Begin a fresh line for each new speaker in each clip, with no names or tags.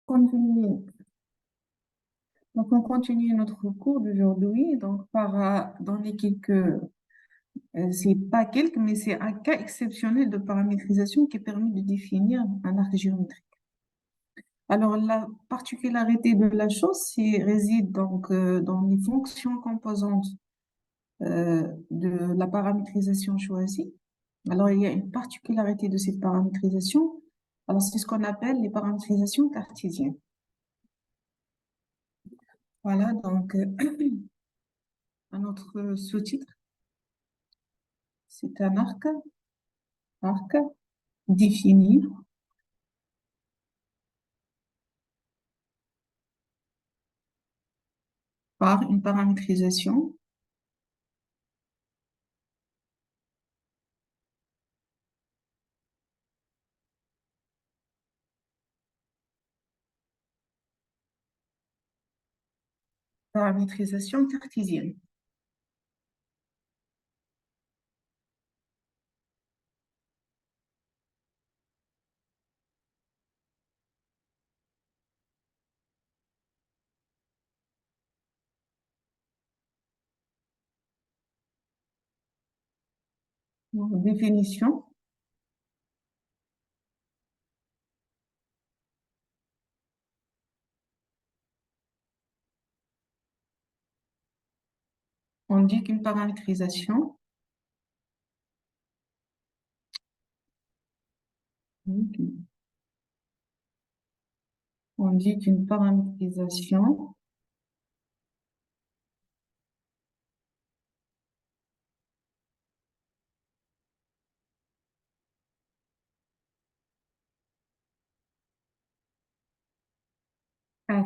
Continue. Donc, on continue notre cours d'aujourd'hui. Donc, dans les c'est pas quelques, mais c'est un cas exceptionnel de paramétrisation qui permet de définir un arc géométrique. Alors, la particularité de la chose, réside dans les fonctions composantes de la paramétrisation choisie. Alors, il y a une particularité de cette paramétrisation. Alors, c'est ce qu'on appelle les paramétrisations cartésiennes. Voilà, donc, un autre sous-titre, c'est un arc défini par une paramétrisation cartésienne. Donc, définition, on dit qu'une paramétrisation, on dit qu'une paramétrisation f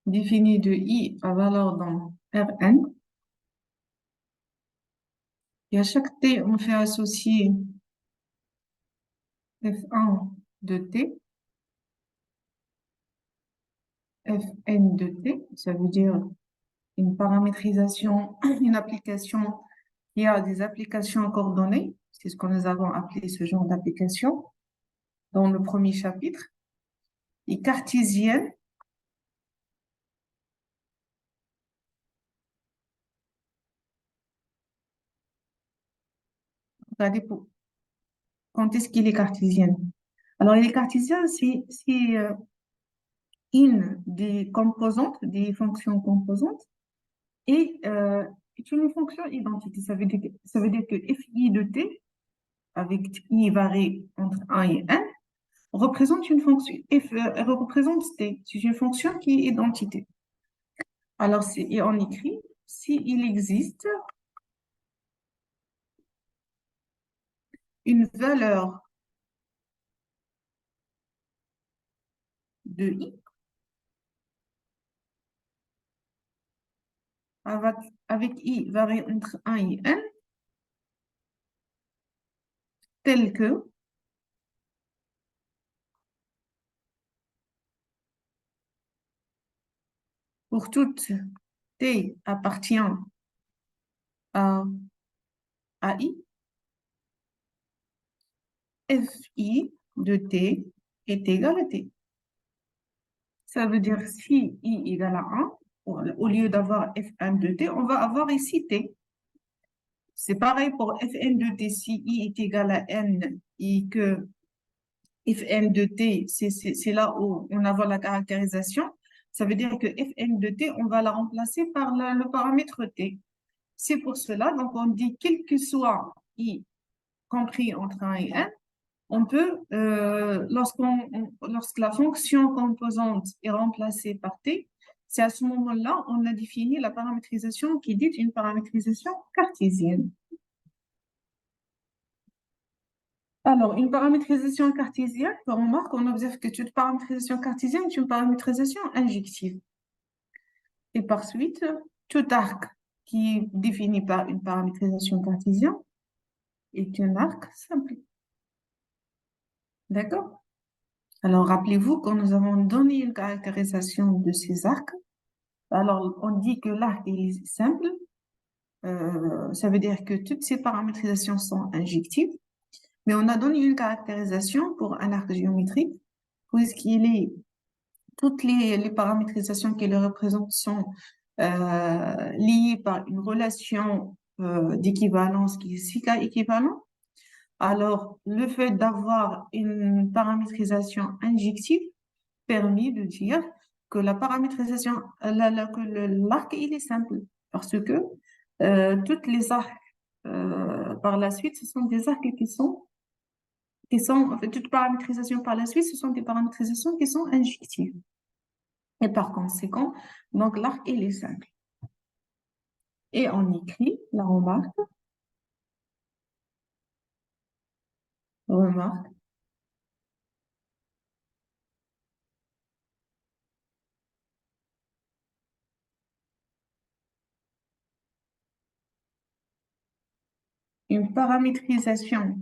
définie de i à valeur dans Rn, et à chaque t, on fait associer f1 de t, fn de t, ça veut dire une paramétrisation, une application qui a des applications coordonnées, c'est ce que nous avons appelé ce genre d'application dans le premier chapitre, et cartésienne, regardez quand est-ce qu'il est cartésien. Alors, il est cartésien, c'est une des composantes, des fonctions composantes, et est une fonction identité. Ça veut dire que fi de t, avec i varié entre 1 et n, représente une fonction, représente t, c'est une fonction qui est identité. Alors, et on écrit, s'il existe une valeur de i avec i varié entre 1 et n, tel que pour toute t appartient à i, fi de t est égal à t. Ça veut dire si i égale à 1, au lieu d'avoir fn de t, on va avoir ici t. C'est pareil pour fn de t, si i est égal à n et que fn de t, c'est là où on a la caractérisation. Ça veut dire que fn de t, on va la remplacer par le paramètre t. C'est pour cela, donc on dit quel que soit i compris entre 1 et n, on peut, lorsque la fonction composante est remplacée par t, c'est à ce moment-là on a défini la paramétrisation qui dit une paramétrisation cartésienne. Alors, une paramétrisation cartésienne, on remarque, on observe que toute paramétrisation cartésienne est une paramétrisation injective. Et par suite, tout arc qui est défini par une paramétrisation cartésienne est un arc simple. D'accord? Alors, rappelez-vous, quand nous avons donné une caractérisation de ces arcs, alors on dit que l'arc est simple, ça veut dire que toutes ces paramétrisations sont injectives, mais on a donné une caractérisation pour un arc géométrique, puisqu'il est toutes les paramétrisations qui le représentent sont liées par une relation d'équivalence qui est si cas équivalent. Alors, le fait d'avoir une paramétrisation injective permet de dire que la paramétrisation, que l'arc, il est simple parce que toutes les arcs par la suite, ce sont des arcs en fait, toute paramétrisation par la suite, ce sont des paramétrisations qui sont injectives. Et par conséquent, donc l'arc, il est simple. Et on écrit la remarque, une paramétrisation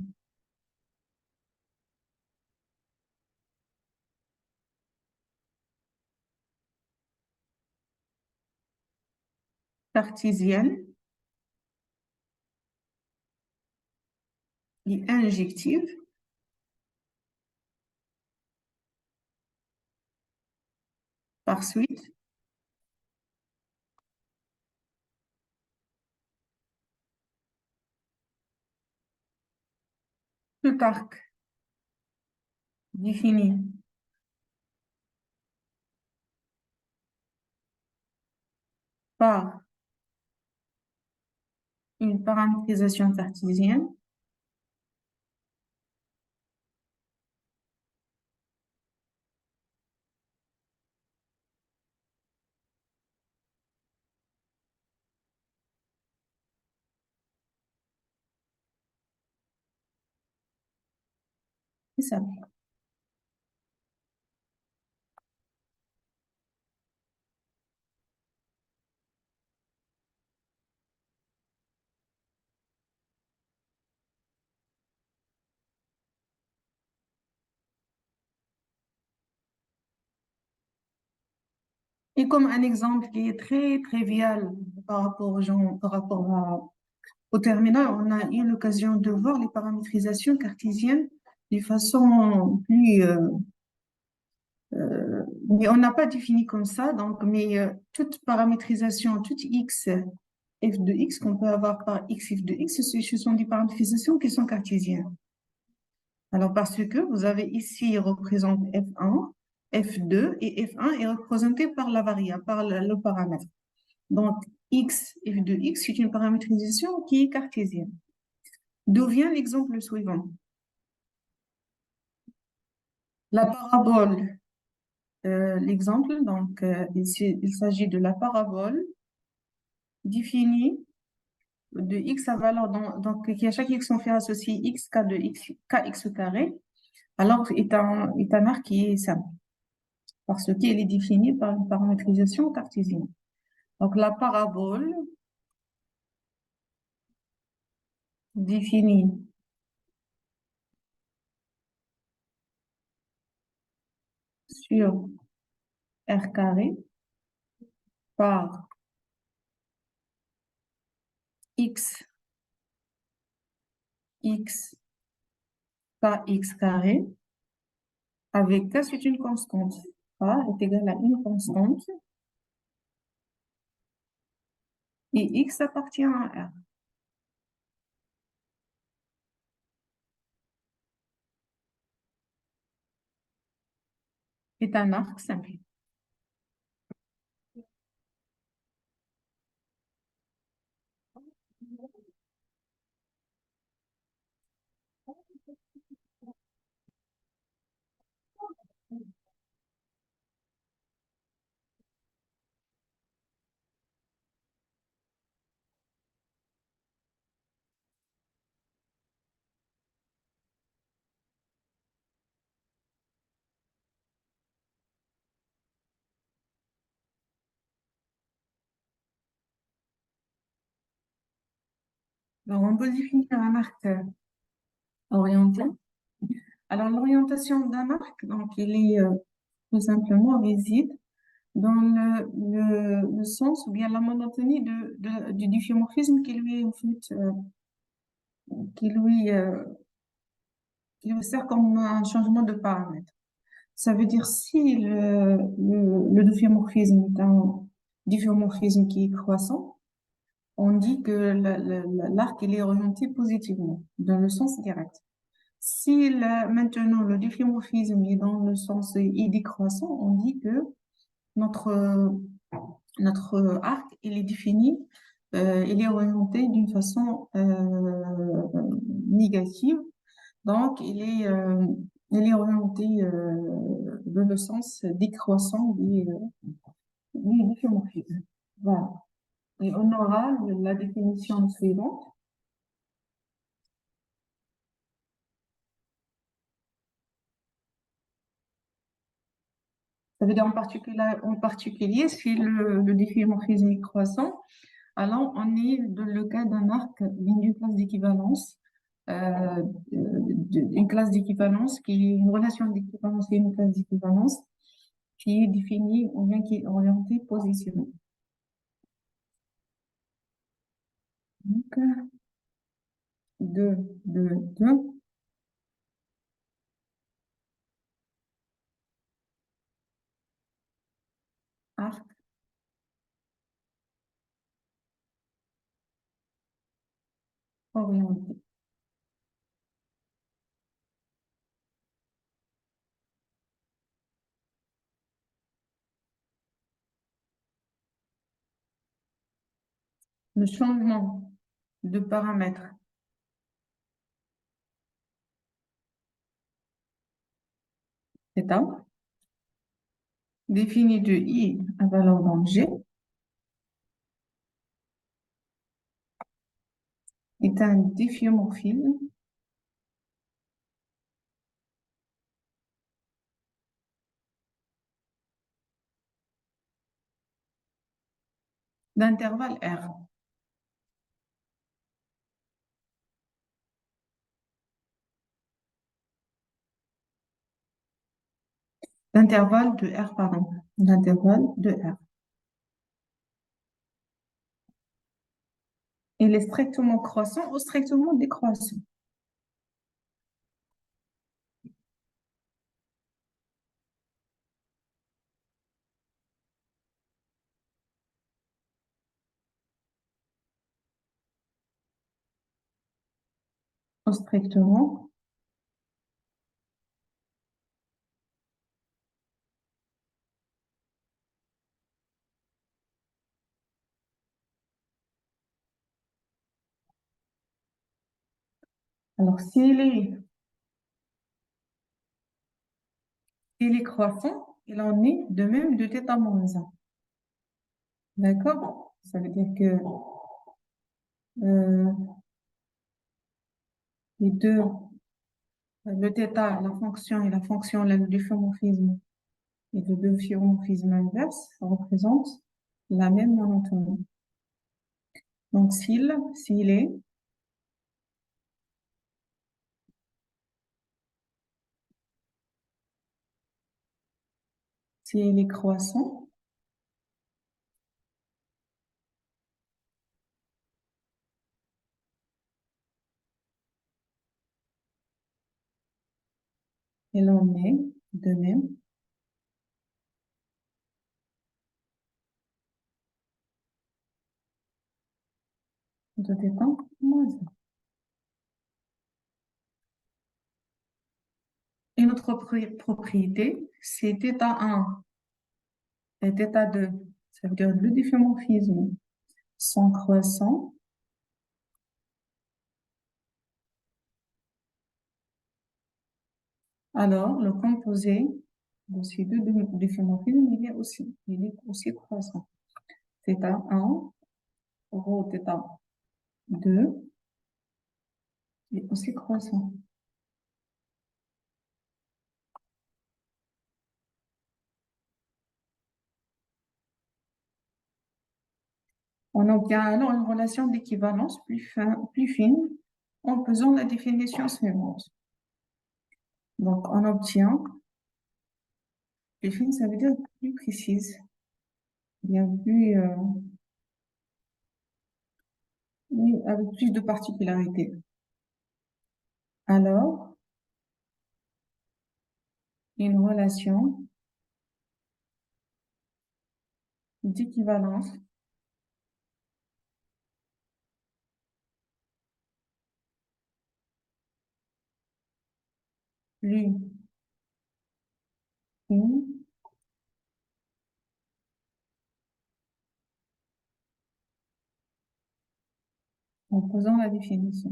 cartésienne et injective par suite, tout arc défini par une paramétrisation cartésienne c'est ça. Et comme un exemple qui est très trivial par rapport aux gens, au terminal, on a eu l'occasion de voir les paramétrisations cartésiennes de façon plus, mais on n'a pas défini comme ça, donc, mais toute paramétrisation, toute x, f de x qu'on peut avoir par x, f de x, ce sont des paramétrisations qui sont cartésiennes. Alors, parce que vous avez ici représente f1, f2 et f1 est représenté par la variable, par le paramètre. Donc, x, f de x, c'est une paramétrisation qui est cartésienne. D'où vient l'exemple suivant? La parabole, l'exemple, donc, il s'agit de la parabole définie de x à valeur, donc, qui à chaque x on fait associer x, k de x, kx au carré, alors est un arc qui est simple, parce qu'il est défini par une paramétrisation cartésienne. Donc, la parabole définie sur R carré par x, x, kx carré, avec k, c'est une constante. K est égal à une constante et x appartient à R. C'est un arc simple. Alors, on peut définir un arc orienté. Alors, l'orientation d'un arc, donc, il est tout simplement réside dans le sens ou bien la monotonie du difféomorphisme qui lui, en fait, qui lui, qui lui sert comme un changement de paramètre. Ça veut dire si le difféomorphisme est un difféomorphisme qui est croissant, on dit que l'arc il est orienté positivement, dans le sens direct. Si maintenant le difféomorphisme est dans le sens y décroissant, on dit que notre, notre arc il est défini, il est orienté d'une façon négative. Donc, il est orienté dans le sens décroissant du difféomorphisme. Voilà. Et on aura la définition suivante. Ça veut dire en particulier si le difféomorphisme est croissant, alors on est dans le cas d'un arc d'une classe d'équivalence, une classe d'équivalence qui est une relation d'équivalence et une classe d'équivalence qui est définie ou bien qui est orientée positivement. Donc, 2, 2, 2, arc orienté. Le changement de paramètre θ défini de I à valeur dans G est un difféomorphisme d'intervalle R. D'intervalle de R, pardon. D'intervalle de R. Il est strictement croissant ou strictement décroissant. Ou strictement. Alors, s'il est croissant, il en est de même de θ-1. D'accord? Ça veut dire que euh, les deux, le θ, la fonction et la fonction, le difféomorphisme et le difféomorphisme inverse représentent la même monotonie. Donc, s'il est croissant, il en est de même de θ-1. Et notre propriété, c'est θ1 et θ2. Ça veut dire le difféomorphisme sont croissants. Alors, le composé de ces deux difféomorphismes, il est aussi croissant. θ1 rho θ2 est aussi croissant. On obtient alors une relation d'équivalence plus fine en faisant la définition suivante. Donc, on obtient plus fine, ça veut dire plus précise, bien plus, oui, avec plus de particularités. Alors, une relation d'équivalence lui en posant la définition.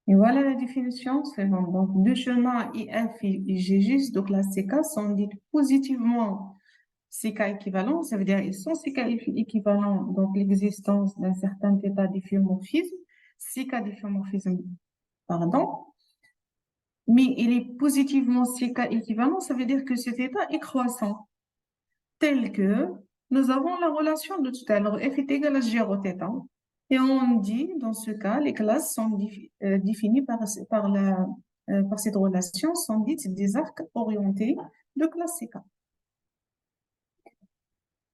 Et voilà la définition suivante. Donc, deux chemins IF et IGG de classe CK sont dits positivement CK équivalents. Ça veut dire ils sont CK équivalents, donc l'existence d'un certain état difféomorphisme, CK difféomorphisme, pardon. Mais il est positivement CK équivalent, ça veut dire que cet état est croissant, tel que nous avons la relation de tout à l'heure, F est égal à 0 θ. Et on dit, dans ce cas, les classes sont définies par cette relation, sont dites des arcs orientés de classe CK.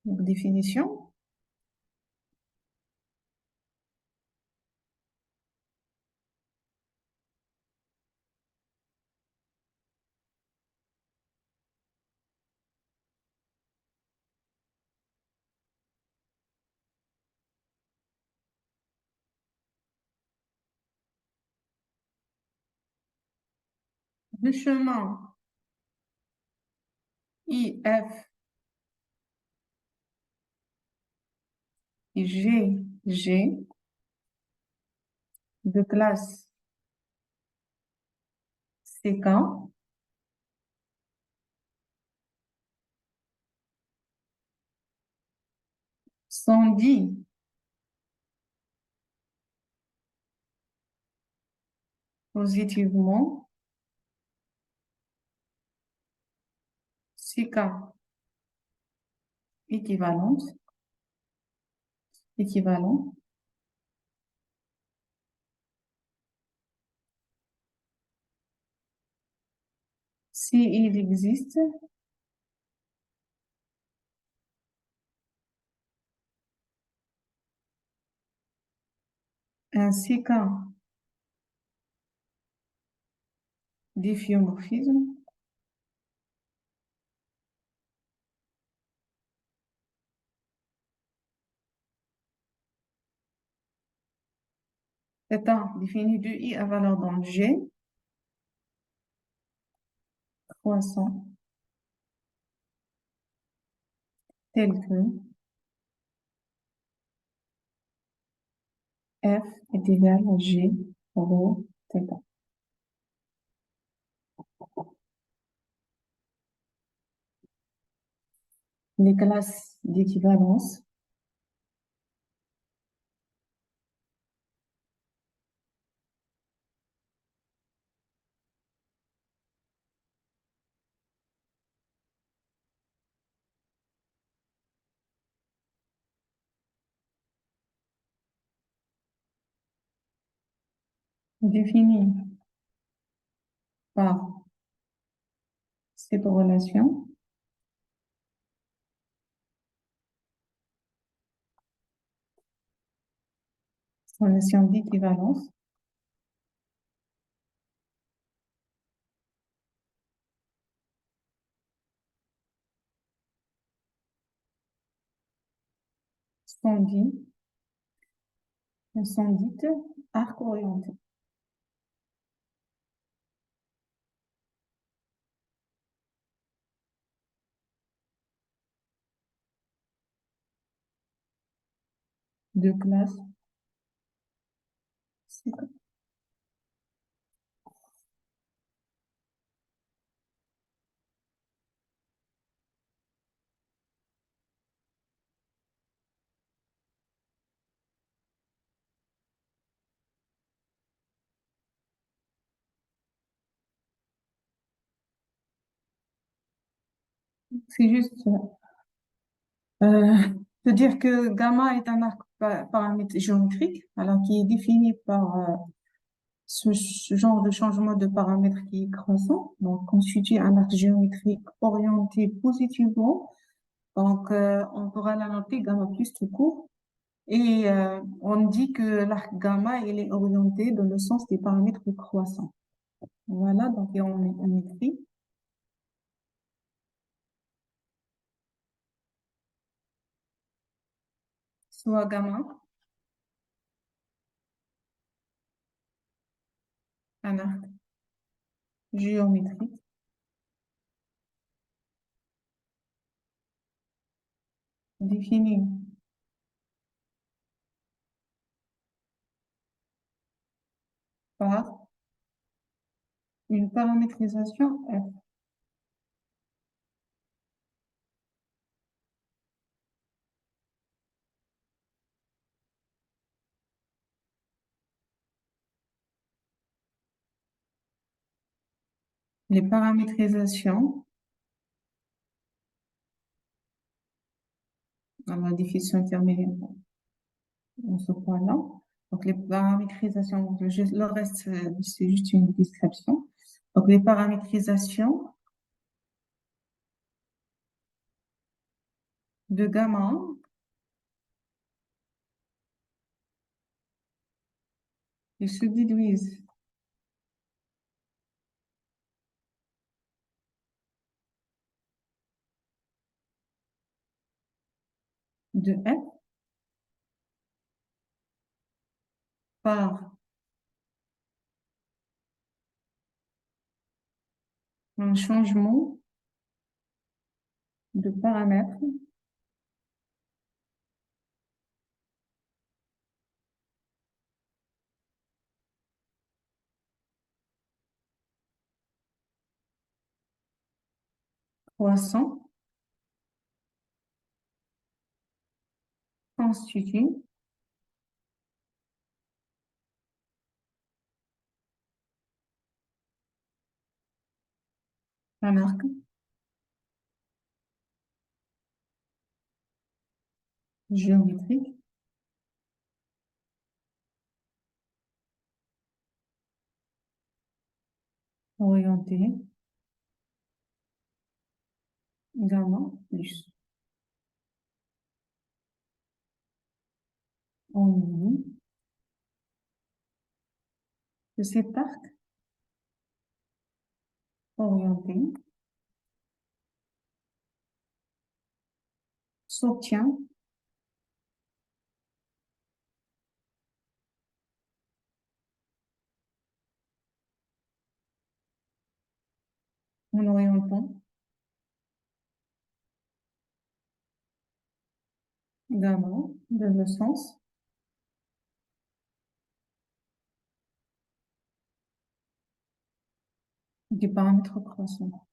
Donc, définition. Le chemin IF et GG de classe CK sont dits positivement CK équivalente, équivalent, s'il existe un CK difféomorphisme étant défini de I à valeur dans G croissant tel que F est égal à G rho θ. Les classes d'équivalence définies par cette relation d'équivalence sont dites arc orienté de classe CK. C'est juste de dire que gamma est un arc paramètre géométrique alors qui est défini par ce genre de changement de paramètre qui est croissant, donc constitue un arc géométrique orienté positivement. Donc, on pourra la noter gamma plus tout court. Et on dit que l'arc gamma, il est orienté dans le sens des paramètres croissants. Voilà, donc et on écrit soit gamma, un arc géométrique, défini par une paramétrisation F. Les paramétrisations, dans la définition intermédiaire, dans ce point-là. Donc, les paramétrisations, donc, le reste, c'est juste une description. Donc, les paramétrisations de gamma, ils se déduisent de F par un changement de paramètre croissant constitue un arc géométrique orienté gamma plus. On dit que cet arc orienté s'obtient en orientant gamma dans le sens du paramètre croissant.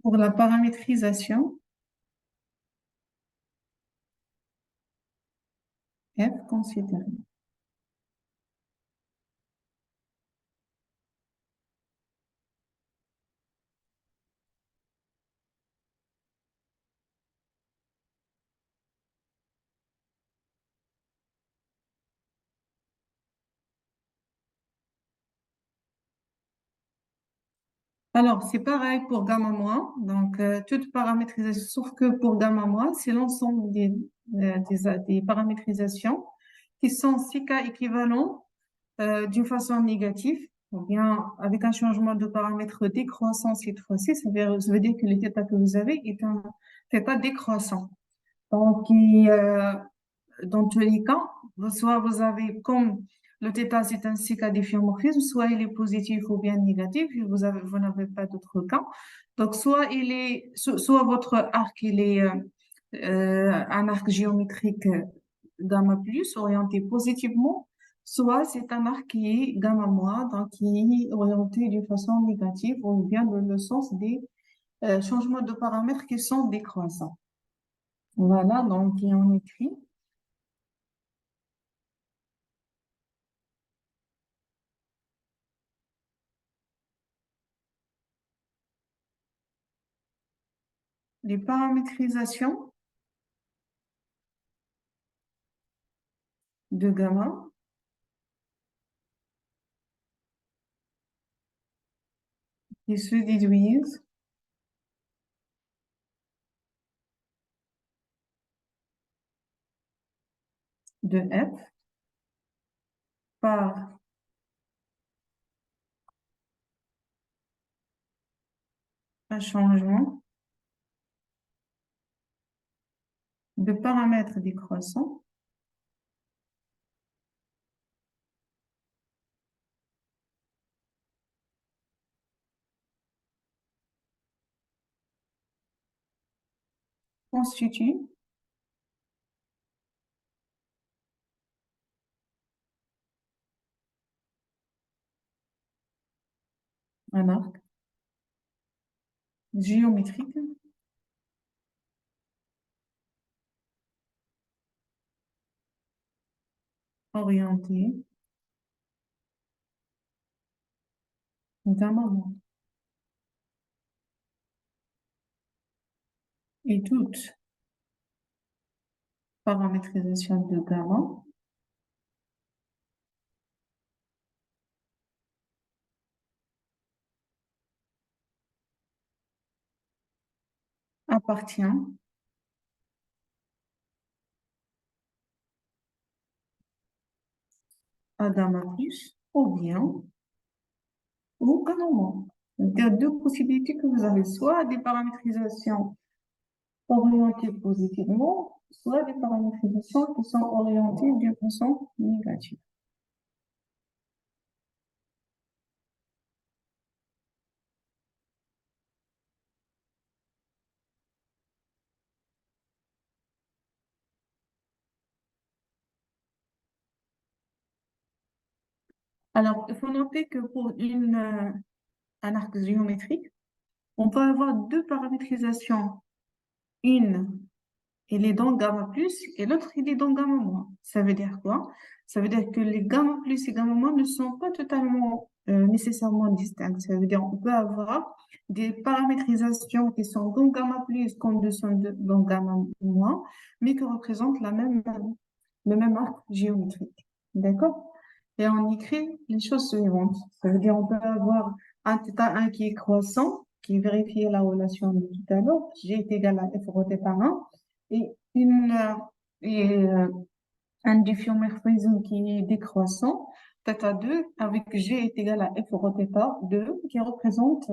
Pour la paramétrisation, F considérée. Alors, c'est pareil pour gamma moins. Donc, toute paramétrisation, sauf que pour gamma moins, c'est l'ensemble des paramétrisations qui sont ces cas équivalents d'une façon négative, ou bien avec un changement de paramètre décroissant cette fois-ci. Ça veut dire que le θ que vous avez est un θ décroissant. Donc, dans tous les cas, soit vous avez comme le θ, c'est un cycle difféomorphisme, soit il est positif ou bien négatif, vous n'avez pas d'autre cas. Donc, soit votre arc, il est un arc géométrique gamma plus, orienté positivement, soit c'est un arc qui est gamma moins, donc qui est orienté d'une façon négative, ou bien dans le sens changements de paramètres qui sont décroissants. Voilà, donc, et on écrit les paramétrisations de gamma qui se déduisent de f par un changement de paramètres décroissants constitue un arc géométrique orienté d'un moment. Et toute paramétrisation de gamma appartient à gamma plus ou bien au gamma moins. Il y a deux possibilités que vous avez, soit des paramétrisations orientées positivement, soit des paramétrisations qui sont orientées d'une façon négative. Alors, il faut noter que pour un arc géométrique, on peut avoir deux paramétrisations. Une, il est dans gamma plus et l'autre, il est dans gamma moins. Ça veut dire quoi? Ça veut dire que les gamma plus et gamma moins ne sont pas totalement nécessairement distincts. Ça veut dire qu'on peut avoir des paramétrisations qui sont dans gamma plus comme dans gamma moins, mais qui représentent le même arc géométrique. D'accord? Et on écrit les choses suivantes. Ça veut dire qu'on peut avoir un θ1 qui est croissant, qui vérifie la relation de tout à l'heure, G est égal à F roté par 1, et, et un difféomorphisme qui est décroissant, θ2 avec G est égal à F roté par 2, qui représente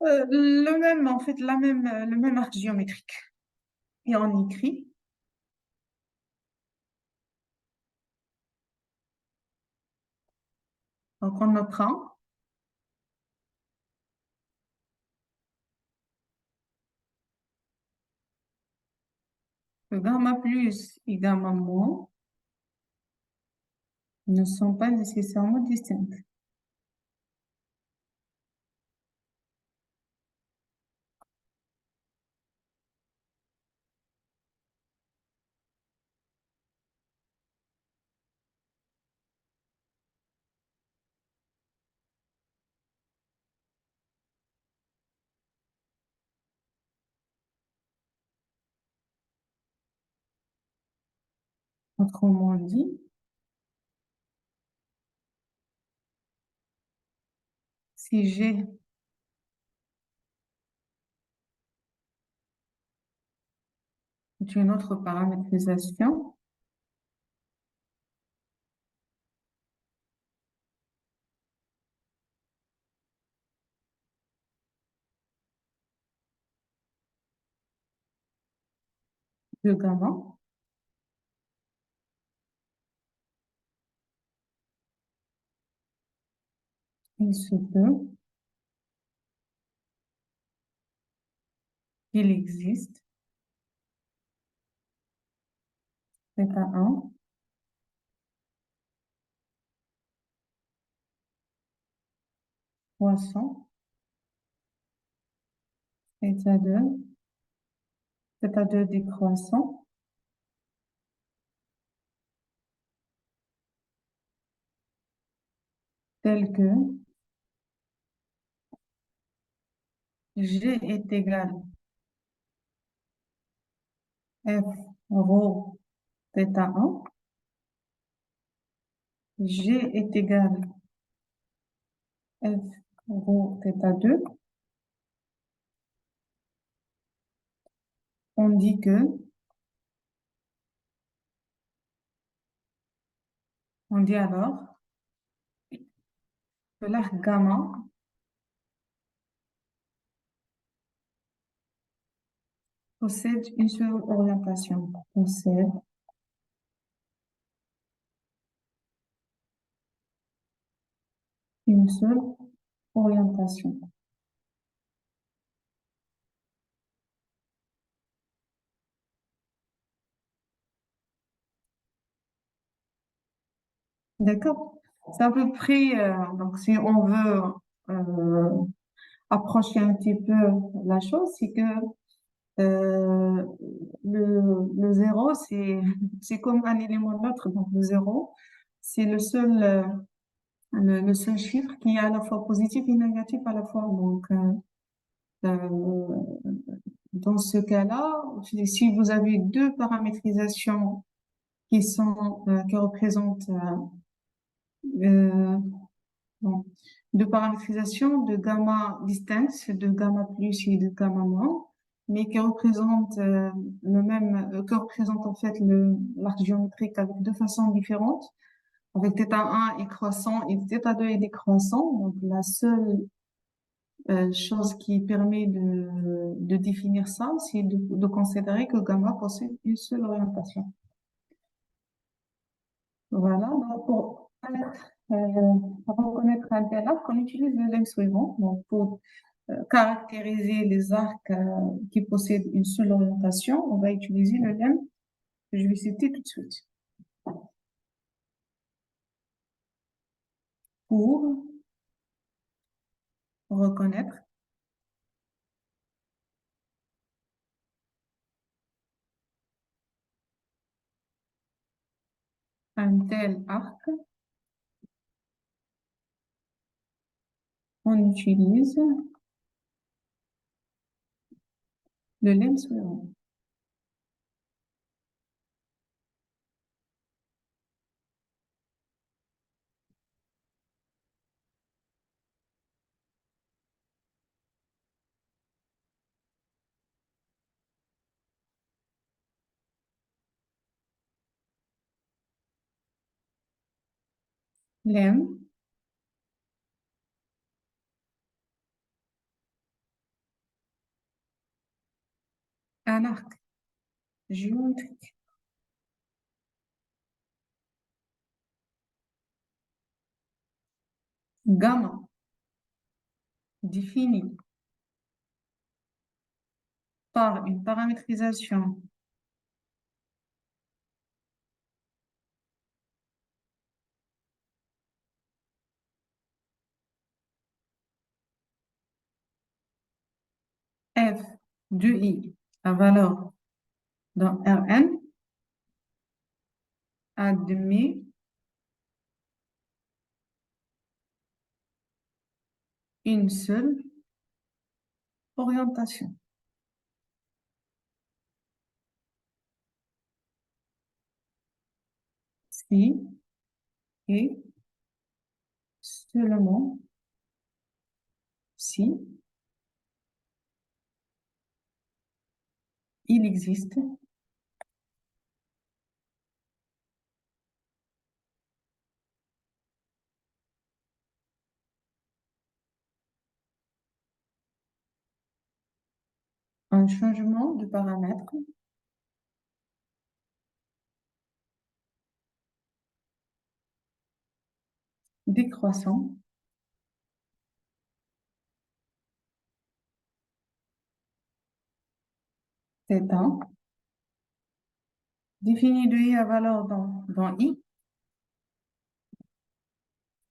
le même, en fait, le même arc géométrique. Et on écrit, donc on notera que gamma plus et gamma moins ne sont pas nécessairement distincts. Autrement dit, si j'ai une autre paramétrisation, de gamma, il se peut qu'il existe θ1 croissant θ 2 décroissant, tel que G est égal F rho θ1, G est égal F rho θ2, on dit on dit alors que l'arc gamma possède une seule orientation. Possède une seule orientation. D'accord? C'est à peu près, donc si on veut euh, approcher un petit peu la chose, c'est que euh, le zéro, c'est comme un élément neutre. Donc le zéro, c'est le seul chiffre qui est à la fois positif et négatif à la fois. Donc euh, dans ce cas-là, si vous avez deux paramétrisations qui représentent euh, bon, deux paramétrisations de gamma distinctes, de gamma plus et de gamma moins, mais qui représentent que représentent en fait l'arc géométrique avec deux façons différentes, avec θ1 est croissant et θ2 est décroissant. Donc la seule chose qui permet de définir ça, c'est de considérer que gamma possède une seule orientation. Voilà, donc pour reconnaître un tel arc, on utilise le lemme suivant. Donc pour caractériser les arcs qui possèdent une seule orientation, on va utiliser le lemme que je vais citer tout de suite. Pour reconnaître un tel arc, on utilise le lemme suivant. Lemme, un arc géométrique. Gamma défini par une paramétrisation f de i à valeur dans Rn admet une seule orientation. Si et seulement si il existe un changement de paramètre décroissant θ défini de i à valeur dans i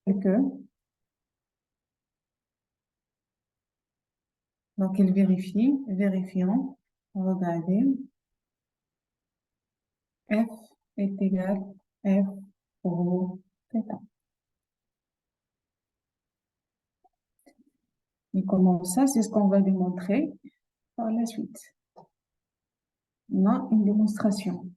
et que Donc, il vérifie, vérifions, regardez, f est égal f rho θ. Et comment ça, c'est ce qu'on va démontrer par la suite. On a une démonstration.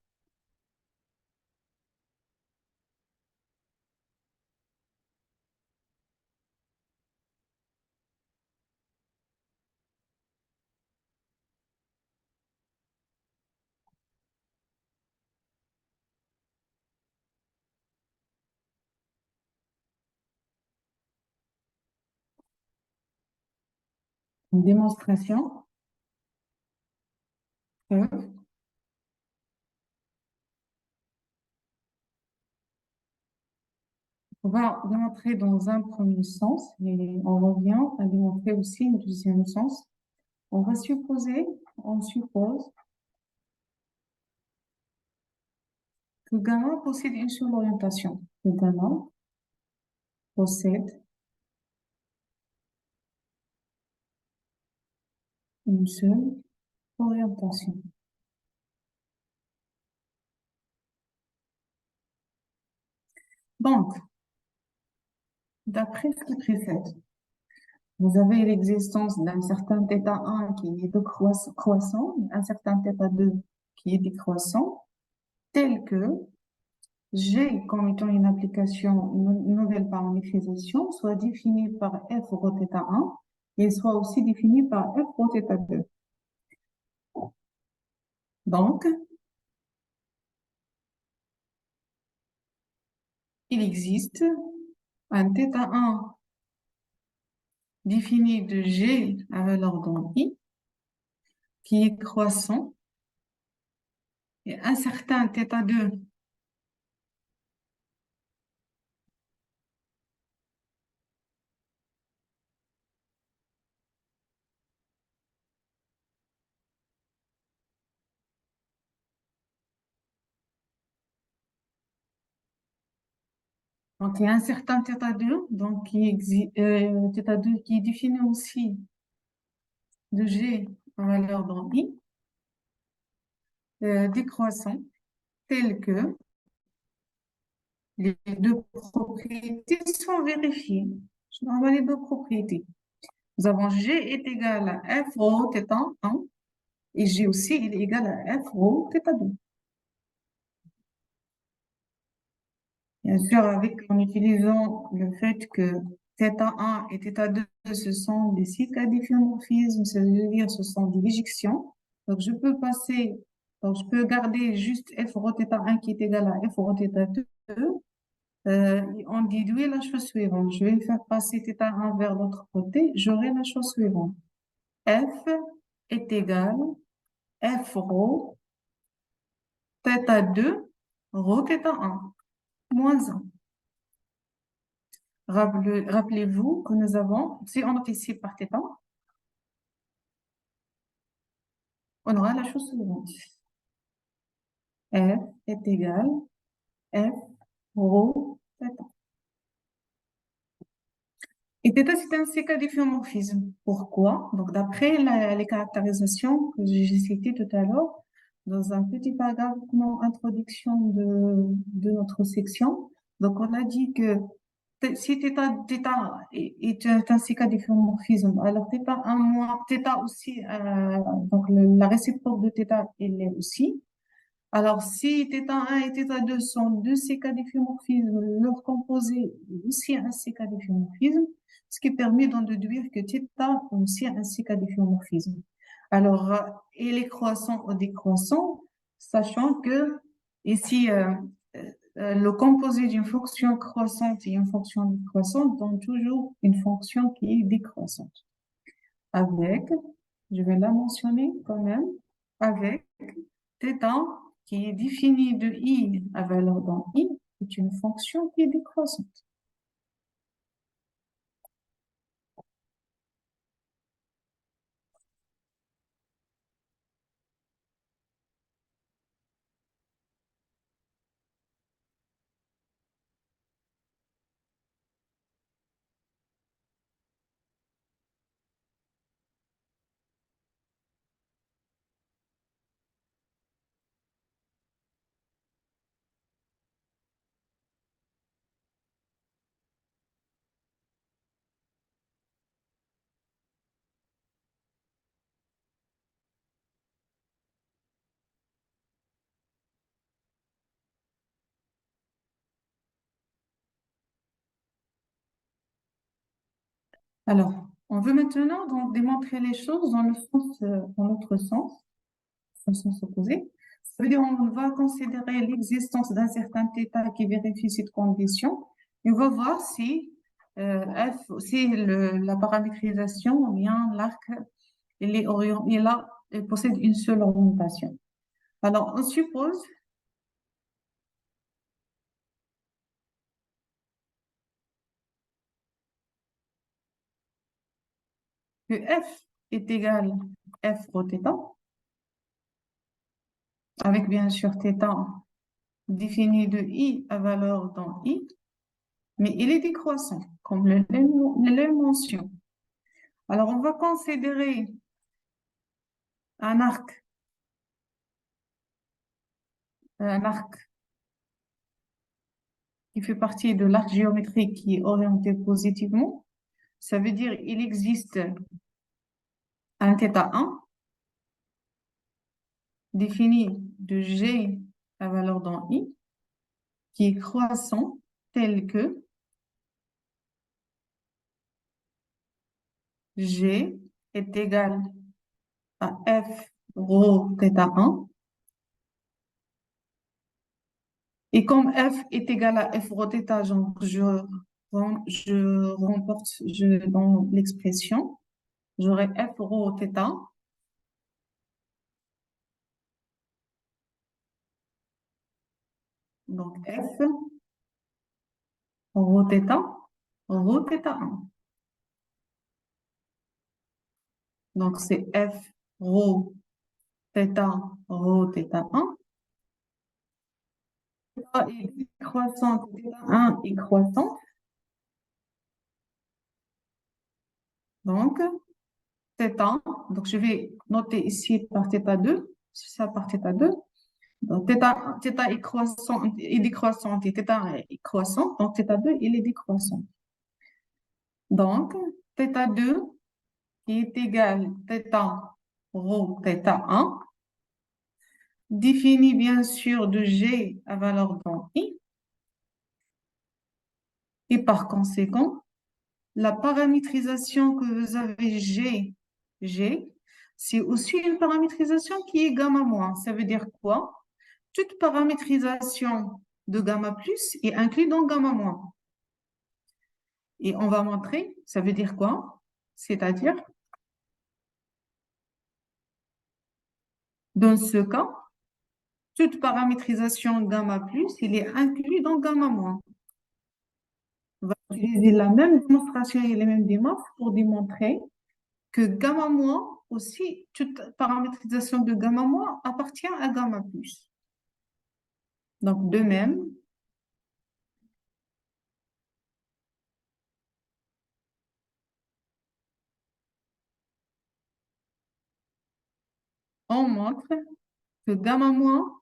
Une démonstration que on va démontrer dans un premier sens et on revient à démontrer aussi un deuxième sens. On suppose que gamma possède une seule orientation. Que gamma possède une seule orientation. Donc, d'après ce qui précède, vous avez l'existence d'un certain θ1 qui est croissant, un certain θ2 qui est décroissant, tel que G comme étant une application, une nouvelle paramétrisation, soit définie par f rho θ1 et soit aussi définie par f rho θ2. Donc, il existe un θ1 défini de G à valeur dans I qui est croissant et un certain θ2 donc il y a un certain θ2 donc θ2 qui est défini aussi de G à valeur dans I décroissant tel que les deux propriétés sont vérifiées. Je vais envoyer les deux propriétés. Nous avons G est égal à F rho θ1 et G aussi il est égal à F rho θ2. Bien sûr, en utilisant le fait que θ1 et θ2, ce sont des cycles difféomorphismes, c'est-à-dire ce sont des bijections. Donc, je peux garder juste F rho θ1 qui est égal à F rho θ2. On déduit la chose suivante. Je vais faire passer θ1 vers l'autre côté. J'aurai la chose suivante. F est égal F rho θ2 rho θ1 moins 1. Rappelez-vous que nous avons, si on anticipe par θ, on aura la chose suivante. F est égal F rho θ. Et θ, c'est un CK difféomorphisme. Pourquoi? Donc, d'après les caractérisations que j'ai citées tout à l'heure, dans un petit paragraphe en introduction de notre section, donc on a dit que si θ est un CK difféomorphisme, alors θ1 moins, θ aussi, donc la réciproque de θ, elle est aussi. Alors, si θ1 et θ2 sont deux CK difféomorphismes, leur composé est aussi un CK difféomorphisme, ce qui permet d'en déduire que θ est aussi un CK difféomorphisme. Alors, il est croissant ou décroissant, sachant que ici, le composé d'une fonction croissante et une fonction décroissante donne toujours une fonction qui est décroissante. Avec, je vais la mentionner quand même, avec θ qui est définie de I à valeur dans I est une fonction qui est décroissante. Alors, on veut maintenant donc démontrer les choses dans le sens, dans l'autre sens, dans le sens opposé. Ça veut dire on va considérer l'existence d'un certain état qui vérifie cette condition et on va voir si, si la paramétrisation ou bien l'arc il possède une seule orientation. Alors, on suppose que F est égal à F rho θ, avec bien sûr θ défini de I à valeur dans I, mais il est décroissant, comme le mention. Alors, on va considérer un arc, un arc qui fait partie de l'arc géométrique qui est orienté positivement. Ça veut dire il existe un θ1 défini de G à valeur dans I, qui est croissant tel que G est égal à F rho θ1. Et comme F est égal à F rho θ, donc je remporte dans l'expression, j'aurai F rho θ, donc F rho θ, rho θ1. Donc c'est F rho θ, rho θ1. A est croissante, θ1 est croissante. Donc, θ, donc je vais noter ici par θ2, ça par θ2. Donc, θ est croissant, est décroissante et θ est croissant, donc θ2, il est décroissant. Donc, θ2 qui est égal θ rho θ1, défini bien sûr de G à valeur dans I, et par conséquent, la paramétrisation que vous avez G, c'est aussi une paramétrisation qui est gamma moins. Ça veut dire quoi? Toute paramétrisation de gamma plus est inclue dans gamma moins. Et on va montrer, ça veut dire quoi? C'est-à-dire, dans ce cas, toute paramétrisation gamma plus, il est inclus dans gamma moins. On va utiliser la même démonstration et les mêmes démarches pour démontrer que gamma moins aussi, toute paramétrisation de gamma moins appartient à gamma plus. Donc, de même, on montre que gamma moins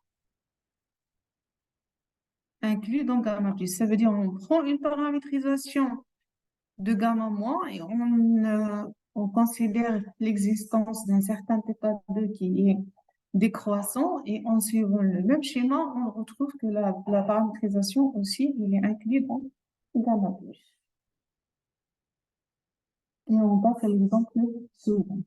inclus dans gamma plus. Ça veut dire on prend une paramétrisation de gamma moins et on considère l'existence d'un certain θ2 qui est décroissant et en suivant le même schéma, on retrouve que la paramétrisation aussi, il est inclus dans gamma plus. Et on passe à l'exemple suivant.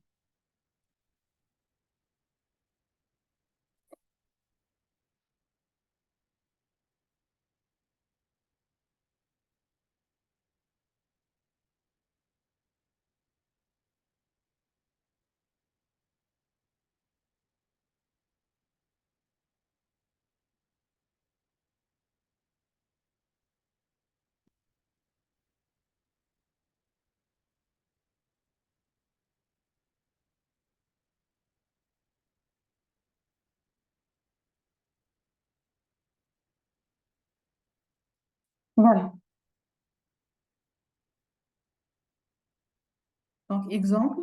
Voilà. Donc, exemple,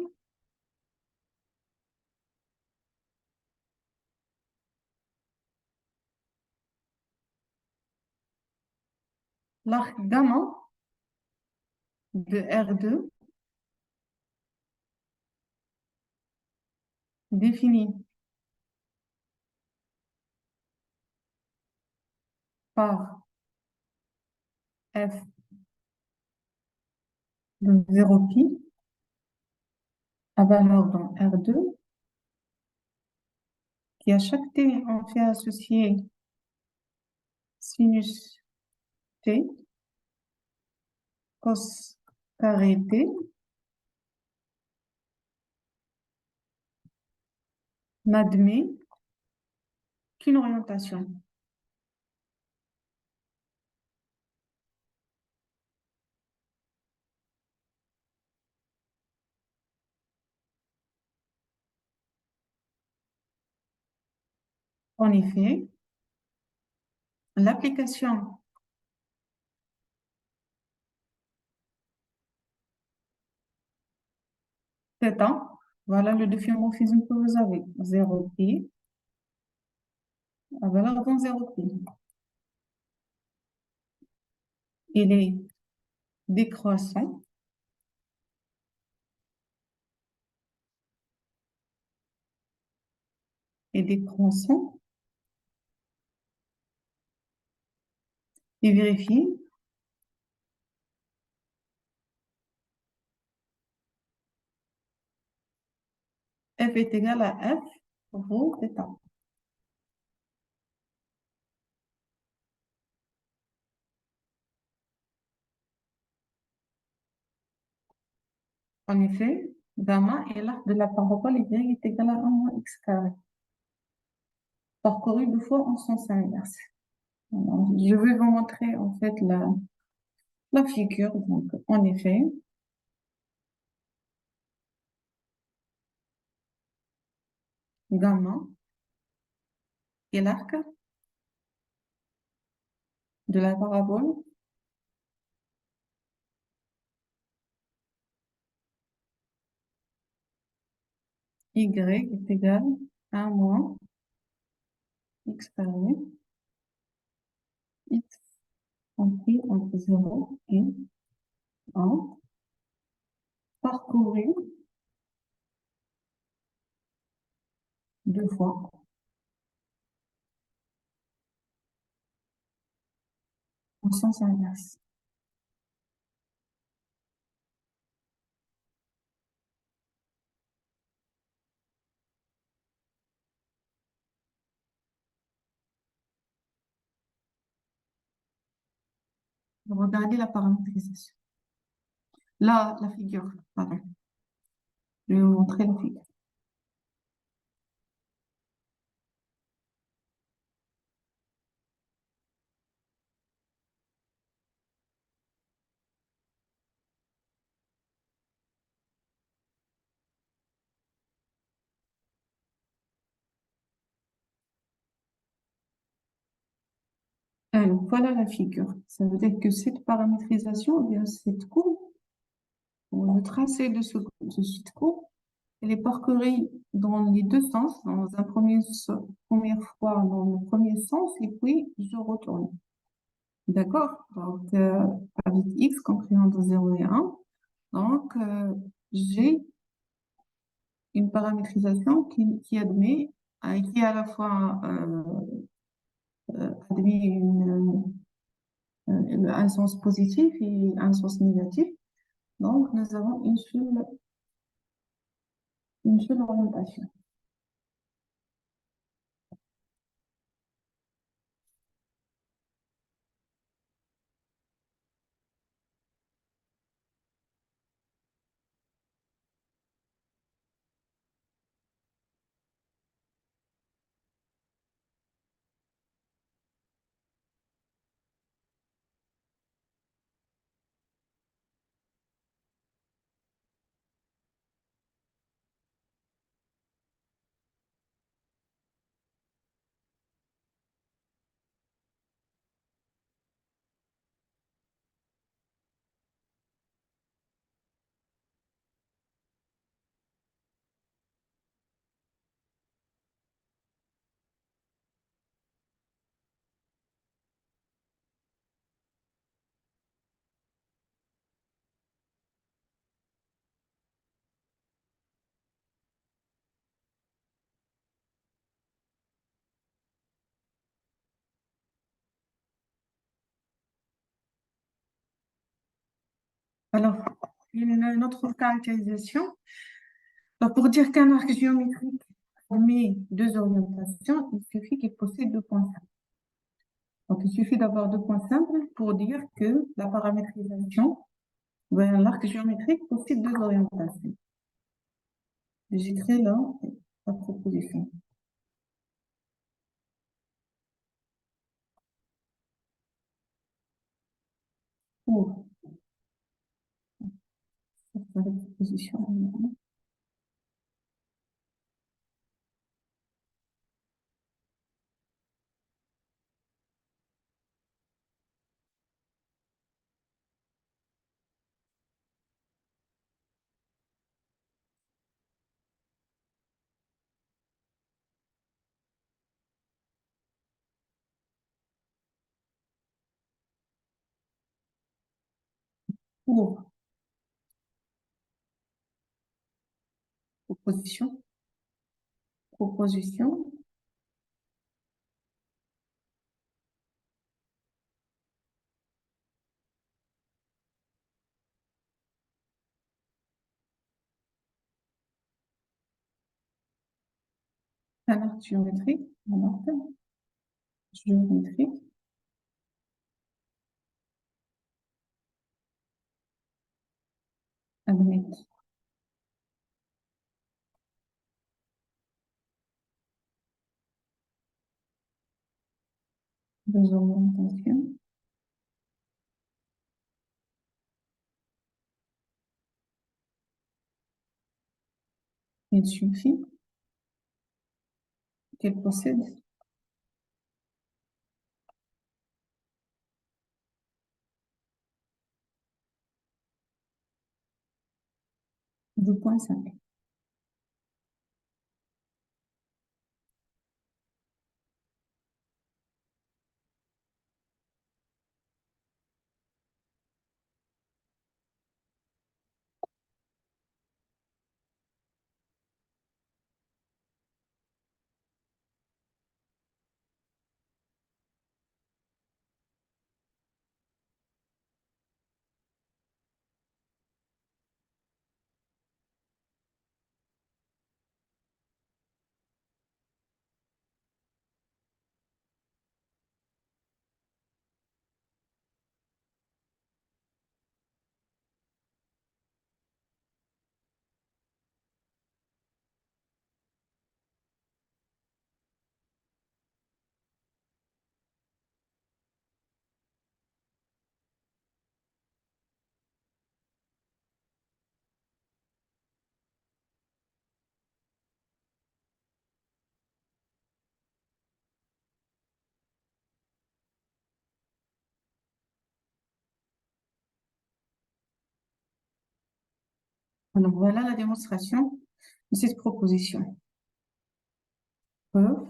l'arc gamma de R2 défini par F de 0 pi à valeur dans R2, qui à chaque t, on fait associer sinus t, cos carré t, n'admet qu'une orientation. En effet, l'application θ, voilà le difféomorphisme que vous avez, 0π, à valeur dans 0π. Il est décroissant et décroissant et vérifier f est égal à f rho θ. En effet, gamma est l'arc de la parabole y est égal à 1 moins x carré, parcouru deux fois en sens inverse. Alors, je vais vous montrer en fait la figure. Donc, en effet, gamma est l'arc de la parabole y est égal à 1 moins x carré, x compris entre 0 et 1, parcouru deux fois en sens inverse. Regardez la paramétrisation. Là, la figure, pardon. Je vais vous montrer la figure. Voilà la figure. Ça veut dire que cette paramétrisation, ou bien cette courbe, ou le tracé de cette courbe, elle est parcourue dans les deux sens, dans un première fois dans le premier sens, et puis je retourne. D'accord? Donc, avec x compris entre 0 et 1, donc j'ai une paramétrisation qui admet, qui à la fois admet un sens positif et un sens négatif. Donc, nous avons une seule orientation. Alors, une autre caractérisation, Donc, pour dire qu'un arc géométrique admet deux orientations, il suffit qu'il possède deux points simples. Donc, il suffit d'avoir deux points simples pour dire que la paramétrisation, ben, l'arc géométrique possède deux orientations. J'écris là la proposition. Pour la proposition, pour proposition, proposition, un arc géométrique, un arc géométrique, admet deux orientations. Il suffit qu'elle possède deux points simples. Alors voilà la démonstration de cette proposition. Preuve,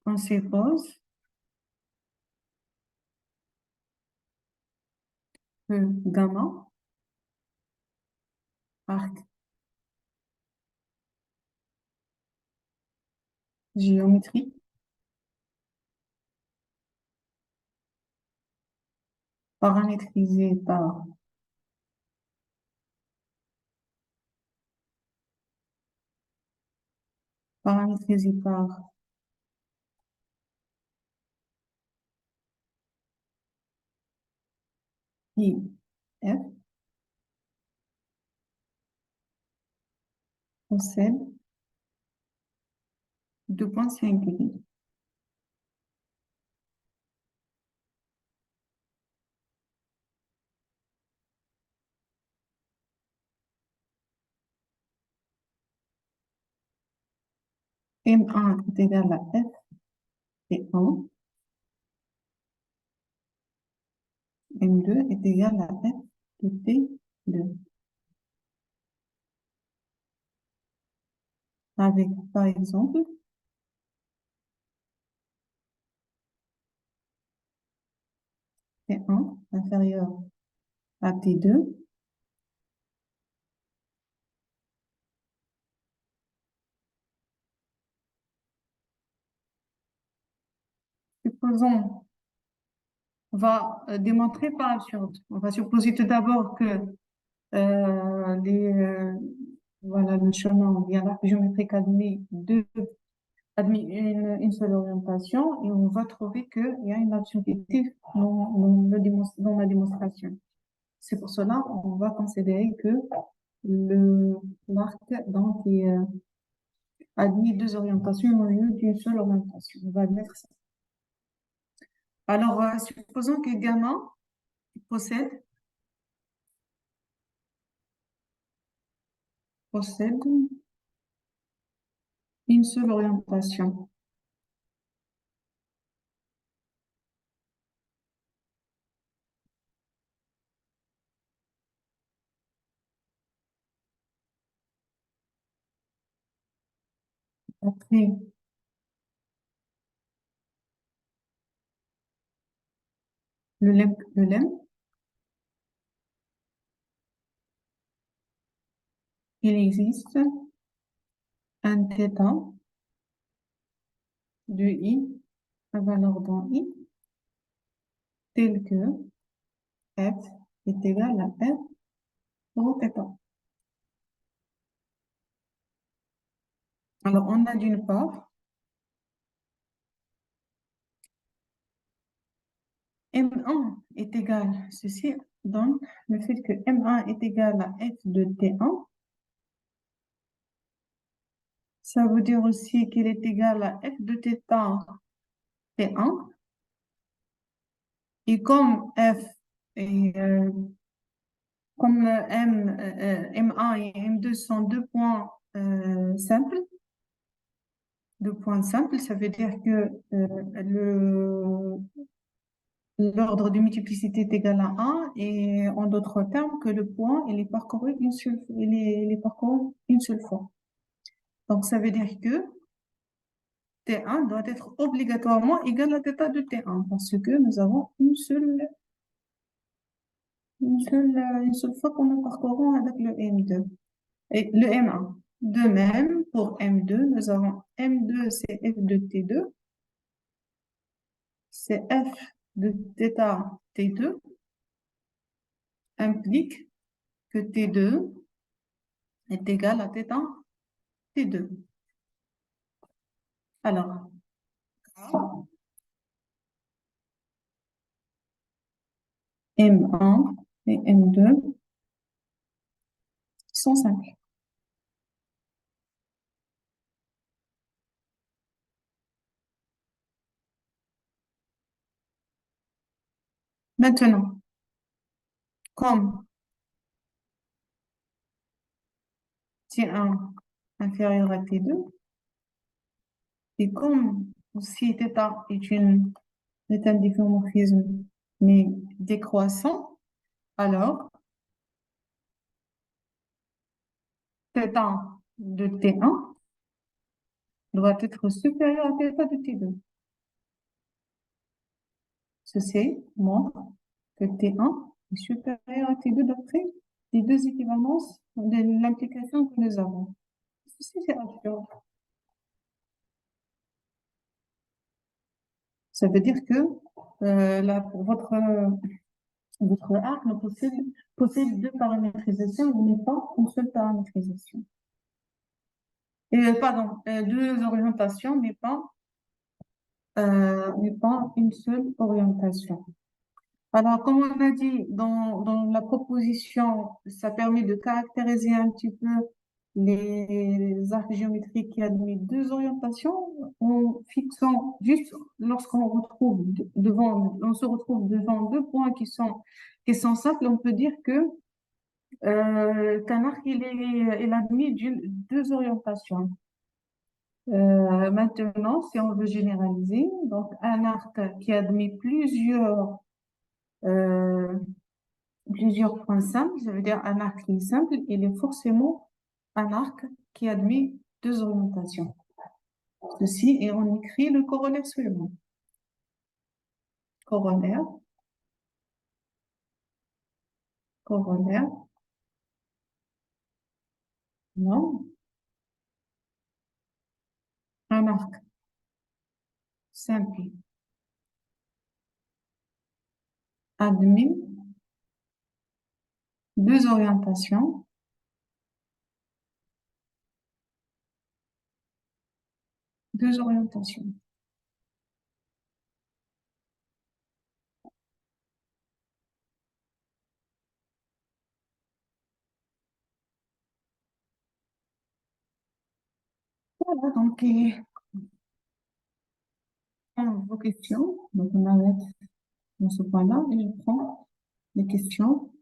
on suppose que gamma, arc géométrique, paramétrisé par I, F, possède deux points singuliers. M1 est égal à F et 1, M2 est égal à F de T2. Avec, par exemple, T1 inférieur à T2, supposons va démontrer par absurde. On va supposer tout d'abord que voilà, le chemin, ou bien l'arc géométrique admis une seule orientation et on va trouver qu'il y a une absurdité dans la démonstration. C'est pour cela on va considérer que le l'arc donc admis deux orientations au lieu d'une seule orientation. On va mettre ça. Alors, supposons que gamma possède, possède une seule orientation. Après, le lemme, il existe un θ de i, à valeur dans i, tel que f est égal à f rho θ. Alors, on a d'une part M1 est égal, ceci donne le fait que M1 est égal à f de T1. Ça veut dire aussi qu'il est égal à f de θ T1. Et comme f est, M1 et M2 sont simples, deux points simples, ça veut dire que l'ordre de multiplicité est égal à 1 et en d'autres termes que le point il est parcouru il est parcouru une seule fois. Donc ça veut dire que T1 doit être obligatoirement égal à θ de T1 parce que nous avons une seule fois qu'on nous parcourons avec le M2 et le M1. De même, pour M2, nous avons M2, c'est F de T2, c'est F de θ T2, implique que T2 est égal à θ T2. Alors, M1 et M2 sont simples. Maintenant, comme T1 inférieur à T2, et comme si θ est un difféomorphisme mais décroissant, alors θ de T1 doit être supérieur à θ de T2. Ceci montre que T1 est supérieur à T2 d'après les deux équivalences de l'implication que nous avons. Ceci, c'est absurde. Ça veut dire que là, votre arc possède deux paramétrisations, mais pas une seule paramétrisation. Pardon, deux orientations, mais pas une seule orientation. Alors, comme on a dit dans la proposition, ça permet de caractériser un petit peu les arcs géométriques qui admettent deux orientations en fixant juste lorsqu'on on se retrouve devant deux points qui sont simples, on peut dire que qu'un arc il admet deux orientations. Maintenant, si on veut généraliser, donc un arc qui admet euh, plusieurs points simples, ça veut dire un arc qui est simple, il est forcément un arc qui admet deux orientations. Ceci, et on écrit le corollaire suivant. Corollaire, corollaire, non, un arc simple admet deux orientations, deux orientations. Voilà, donc, vos questions. Donc, on arrête dans ce point-là et je prends les questions.